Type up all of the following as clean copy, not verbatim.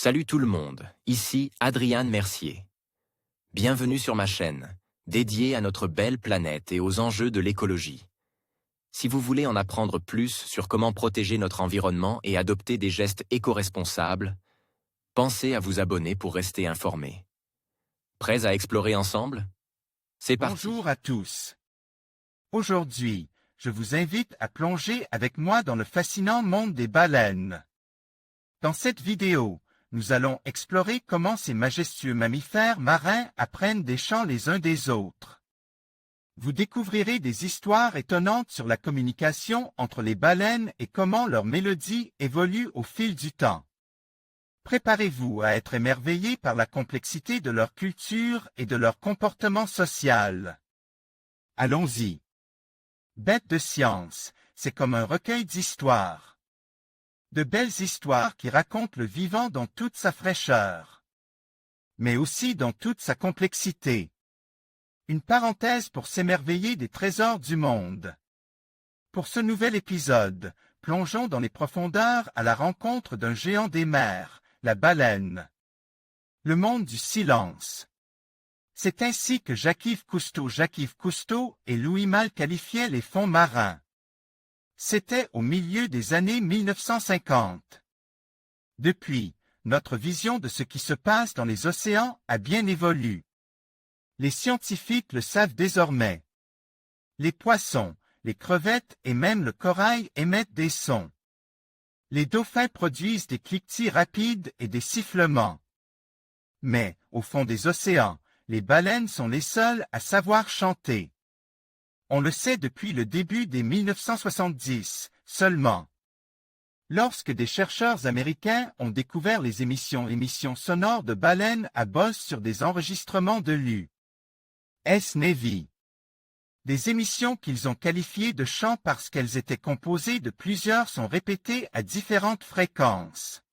Salut tout le monde, ici Adrian Mercier. Bienvenue sur ma chaîne, dédiée à notre belle planète et aux enjeux de l'écologie. Si vous voulez en apprendre plus sur comment protéger notre environnement et adopter des gestes éco-responsables, pensez à vous abonner pour rester informé. Prêts à explorer ensemble? C'est parti. Bonjour à tous. Aujourd'hui, je vous invite à plonger avec moi dans le fascinant monde des baleines. Dans cette vidéo, nous allons explorer comment ces majestueux mammifères marins apprennent des chants les uns des autres. Vous découvrirez des histoires étonnantes sur la communication entre les baleines et comment leur mélodie évolue au fil du temps. Préparez-vous à être émerveillés par la complexité de leur culture et de leur comportement social. Allons-y. Bête de science, c'est comme un recueil d'histoires. De belles histoires qui racontent le vivant dans toute sa fraîcheur, mais aussi dans toute sa complexité. Une parenthèse pour s'émerveiller des trésors du monde. Pour ce nouvel épisode, plongeons dans les profondeurs à la rencontre d'un géant des mers, la baleine. Le monde du silence. C'est ainsi que Jacques-Yves Cousteau et Louis Malle qualifiaient les fonds marins. C'était au milieu des années 1950. Depuis, notre vision de ce qui se passe dans les océans a bien évolué. Les scientifiques le savent désormais. Les poissons, les crevettes et même le corail émettent des sons. Les dauphins produisent des cliquetis rapides et des sifflements. Mais, au fond des océans, les baleines sont les seules à savoir chanter. On le sait depuis le début des 1970, seulement. Lorsque des chercheurs américains ont découvert les émissions sonores de baleines à bosse sur des enregistrements de l'U.S. Navy. Des émissions qu'ils ont qualifiées de chants parce qu'elles étaient composées de plusieurs sons répétés à différentes fréquences.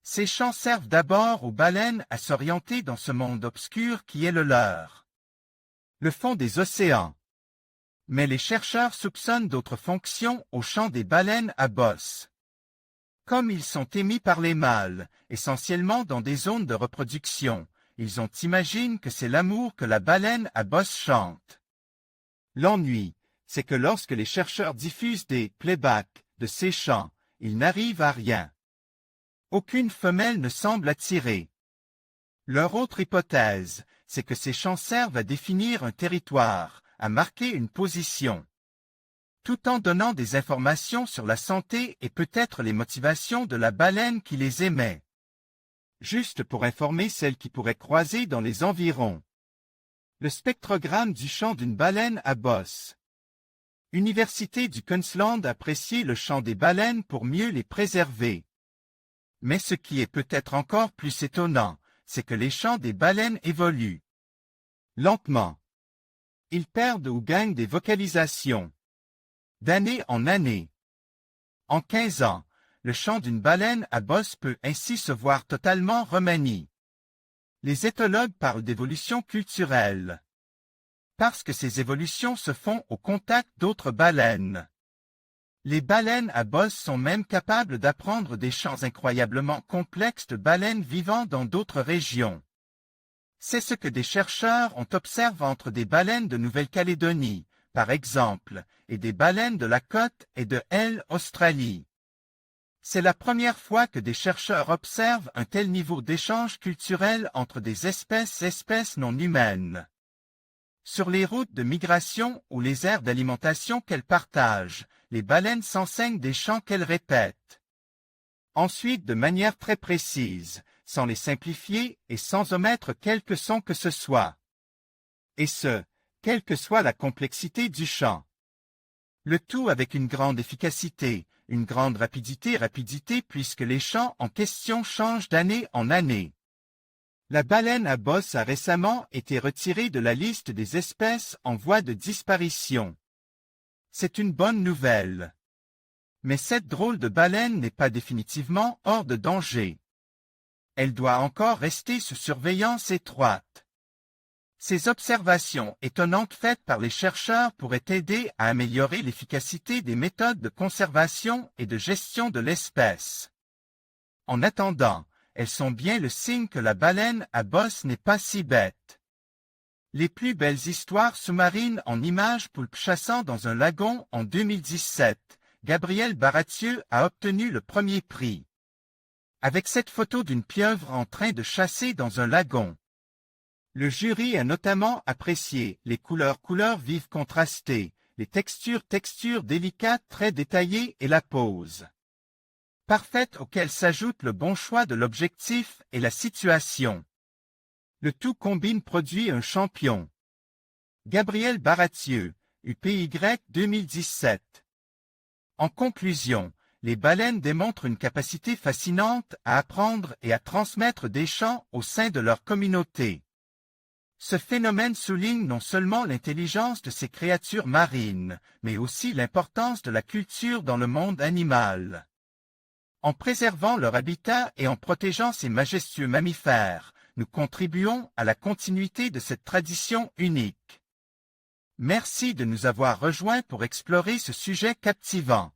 Ces chants servent d'abord aux baleines à s'orienter dans ce monde obscur qui est le leur. Le fond des océans. Mais les chercheurs soupçonnent d'autres fonctions au chant des baleines à bosse. Comme ils sont émis par les mâles, essentiellement dans des zones de reproduction, ils imaginent que c'est l'amour que la baleine à bosse chante. L'ennui, c'est que lorsque les chercheurs diffusent des playbacks de ces chants, ils n'arrivent à rien. Aucune femelle ne semble attirer. Leur autre hypothèse, c'est que ces chants servent à définir un territoire, à marquer une position, tout en donnant des informations sur la santé et peut-être les motivations de la baleine qui les émet. Juste pour informer celles qui pourraient croiser dans les environs. Le spectrogramme du chant d'une baleine à bosse. Université du Queensland apprécie le chant des baleines pour mieux les préserver. Mais ce qui est peut-être encore plus étonnant, c'est que les chants des baleines évoluent lentement. Ils perdent ou gagnent des vocalisations. D'année en année. En 15 ans, le chant d'une baleine à bosse peut ainsi se voir totalement remanié. Les éthologues parlent d'évolution culturelle. Parce que ces évolutions se font au contact d'autres baleines. Les baleines à bosse sont même capables d'apprendre des chants incroyablement complexes de baleines vivant dans d'autres régions. C'est ce que des chercheurs ont observé entre des baleines de Nouvelle-Calédonie, par exemple, et des baleines de la côte et de l'Australie. C'est la première fois que des chercheurs observent un tel niveau d'échange culturel entre des espèces non humaines. Sur les routes de migration ou les aires d'alimentation qu'elles partagent, les baleines s'enseignent des chants qu'elles répètent. Ensuite, de manière très précise, sans les simplifier et sans omettre quelque son que ce soit. Et ce, quelle que soit la complexité du chant. Le tout avec une grande efficacité, une grande rapidité puisque les chants en question changent d'année en année. La baleine à bosse a récemment été retirée de la liste des espèces en voie de disparition. C'est une bonne nouvelle. Mais cette drôle de baleine n'est pas définitivement hors de danger. Elle doit encore rester sous surveillance étroite. Ces observations étonnantes faites par les chercheurs pourraient aider à améliorer l'efficacité des méthodes de conservation et de gestion de l'espèce. En attendant, elles sont bien le signe que la baleine à bosse n'est pas si bête. Les plus belles histoires sous-marines en images poulpes chassant dans un lagon en 2017. Gabriel Baratieux a obtenu le premier prix. Avec cette photo d'une pieuvre en train de chasser dans un lagon. Le jury a notamment apprécié les couleurs vives contrastées, les textures délicates très détaillées et la pose parfaite auquel s'ajoute le bon choix de l'objectif et la situation. Le tout combine produit un champion. Gabriel Baratieux, UPY 2017. En conclusion, les baleines démontrent une capacité fascinante à apprendre et à transmettre des chants au sein de leur communauté. Ce phénomène souligne non seulement l'intelligence de ces créatures marines, mais aussi l'importance de la culture dans le monde animal. En préservant leur habitat et en protégeant ces majestueux mammifères, nous contribuons à la continuité de cette tradition unique. Merci de nous avoir rejoints pour explorer ce sujet captivant.